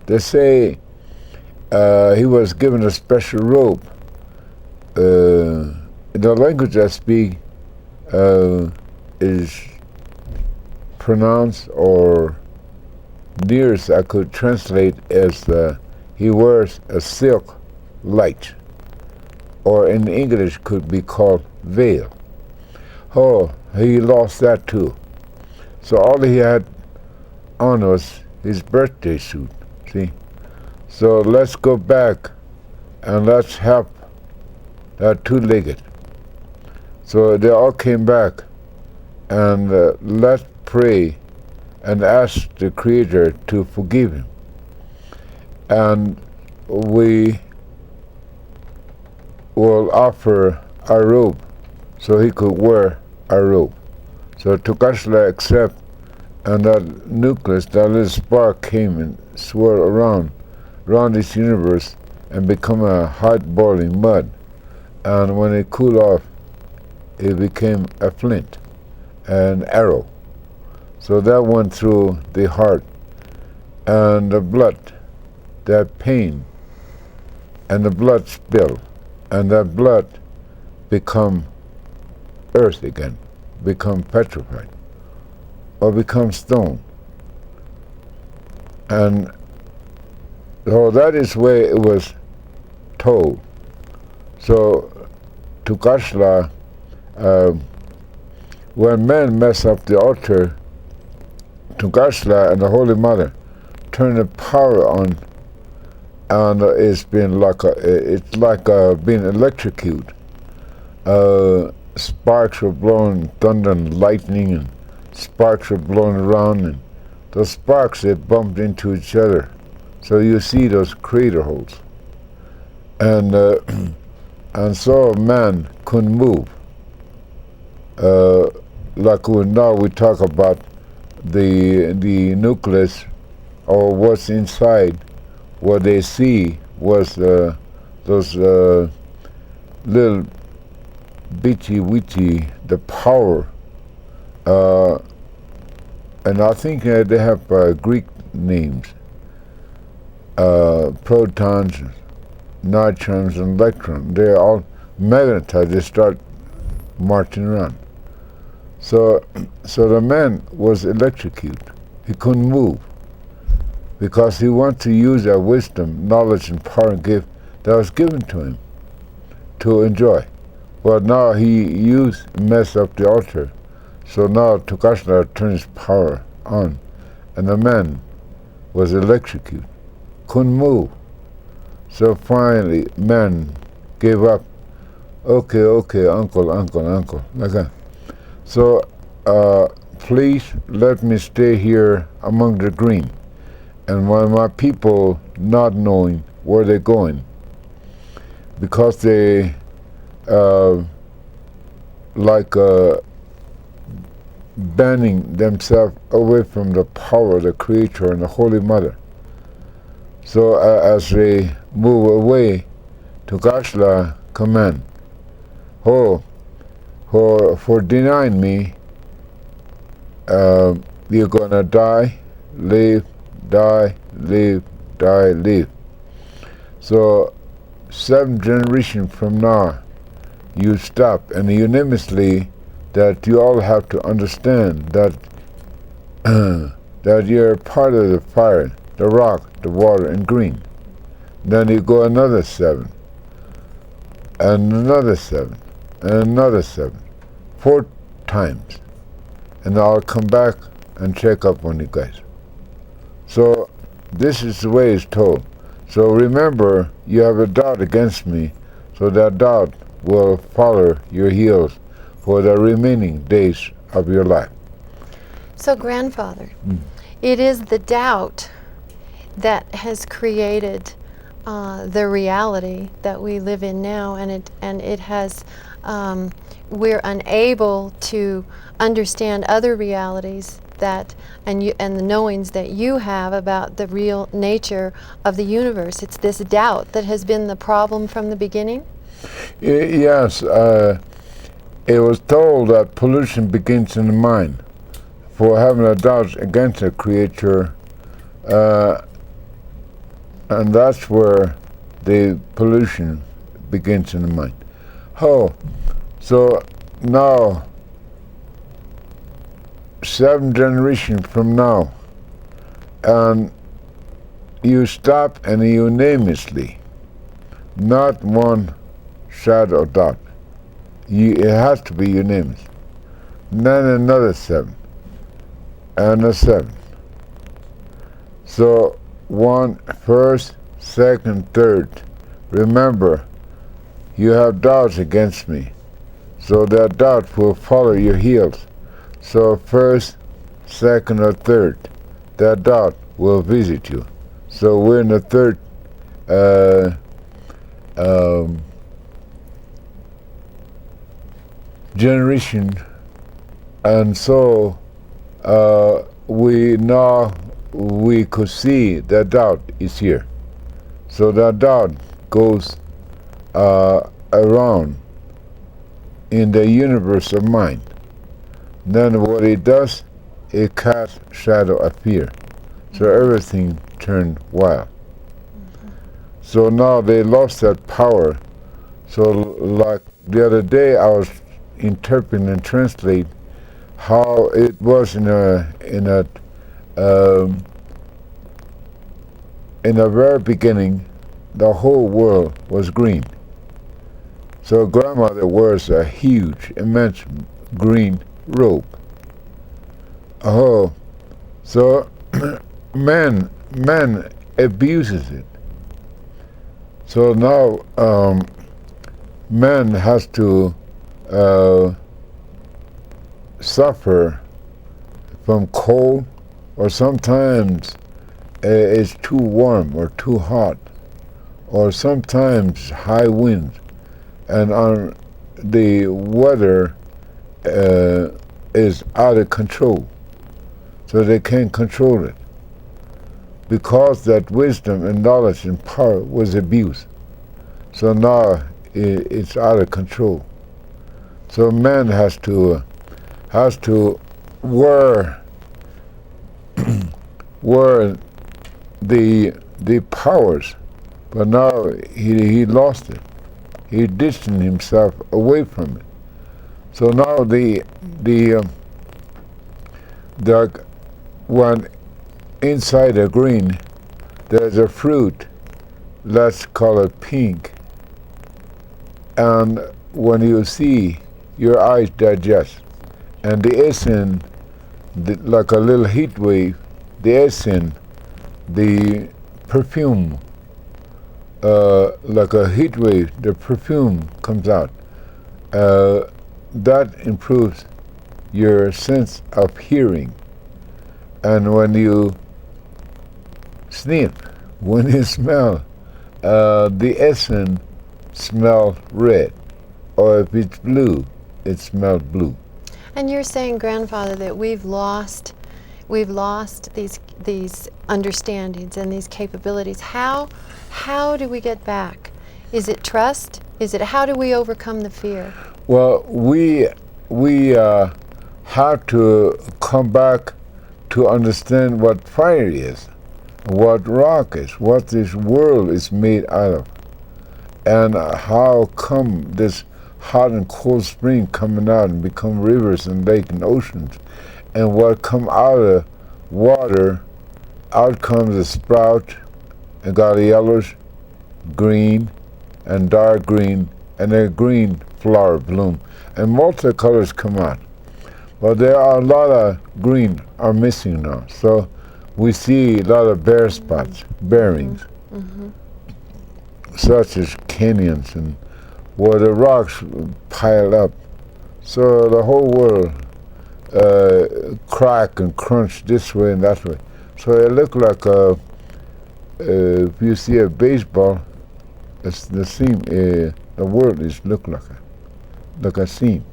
They say he was given a special robe. The language I speak is pronounced, or nearest I could translate as he wears a silk light, or in English could be called veil. Oh, he lost that too. So all he had on was his birthday suit, see? So let's go back and let's help that two-legged. So they all came back, and let's pray and ask the Creator to forgive him. And we will offer a robe so he could wear a robe. So Tunkashila accept, and that nucleus, that little spark came and swirled around this universe and become a hot boiling mud. And when it cooled off, it became a flint, an arrow. So that went through the heart, and the blood, that pain, and the blood spilled, and that blood become earth again, become petrified, or become stone. And so that is where it was told. So Tunkashila, when men mess up the altar, Tunkashila and the Holy Mother turn the power on, and it's been like being electrocuted. Sparks were blowing, thunder and lightning, and sparks were blowing around, and those sparks, they bumped into each other. So you see those crater holes. And so man couldn't move. Like now we talk about the nucleus, or what's inside. What they see was those little bitty, the power. And I think they have Greek names. Protons, neutrons, and electrons. They're all magnetized. They start marching around. So the man was electrocuted. He couldn't move because he wanted to use that wisdom, knowledge, and power and gift that was given to him to enjoy. Well, now he messed up the altar. So now Tunkashila turned his power on, and the man was electrocuted, couldn't move. So finally, man gave up. Okay, uncle, like that. So please let me stay here among the green. And when my people not knowing where they're going, because they banning themselves away from the power of the Creator and the Holy Mother. So as they move away, Tunkashila command, for denying me, you're gonna die, live, die, live, die, live. So 7 generations from now, you stop, and unanimously that you all have to understand that that you're part of the fire, the rock, the water, and green. Then you go another 7, and another 7, and another 7, 4 times, and I'll come back and check up on you guys. So this is the way it's told. So remember, you have a doubt against me, so that doubt will follow your heels for the remaining days of your life. So grandfather, it is the doubt that has created the reality that we live in now, and it has we're unable to understand other realities that and the knowings that you have about the real nature of the universe. It's this doubt that has been the problem from the beginning. Yes, it was told that pollution begins in the mind. For having a doubt against a creature, and that's where the pollution begins in the mind. Oh, so now, 7 generations from now, and you stop and unanimously, not one shadow of doubt. It has to be unanimous. And then another 7, and a 7. So 1, first, second, third. Remember, you have doubts against me. So that doubt will follow your heels. So first, second, or third, that doubt will visit you. So we're in the third generation, and so we could see that doubt is here. So that doubt goes around in the universe of mind. Then what it does, it casts shadow of fear. So everything turned wild. So now they lost that power. So like the other day I was interpreting and translate how it was in the very beginning, the whole world was green. So grandmother wears a huge, immense green robe. Oh, so man abuses it. So now man has to suffer from cold, or sometimes it's too warm or too hot, or sometimes high winds, and on the weather is out of control, so they can't control it, because that wisdom and knowledge and power was abused. So now it's out of control. So man has to wear the powers, but now he lost it. He distanced himself away from it. So now the one inside the green, there's a fruit, let's call it pink, and when you see, your eyes digest, and the essence, like a little heat wave, the essence, the perfume, like a heat wave, the perfume comes out. That improves your sense of hearing. And when you sniff, when you smell, the essence smells red, or if it's blue, it smells blue. And you're saying, grandfather, that we've lost these understandings and these capabilities. How do we get back? Is it trust? Is it, how do we overcome the fear? Well, we have to come back to understand what fire is, what rock is, what this world is made out of, and how come this hot and cold spring coming out and become rivers and lakes and oceans, and what come out of water, out comes a sprout, and got a yellowish, green, and dark green, and a green flower bloom, and multicolors come out. But there are a lot of green are missing now, so we see a lot of bare spots, bearings, such as canyons and where the rocks pile up. So the whole world crack and crunch this way and that way. So it looked like if you see a baseball, it's the seam. The world is look like a seam.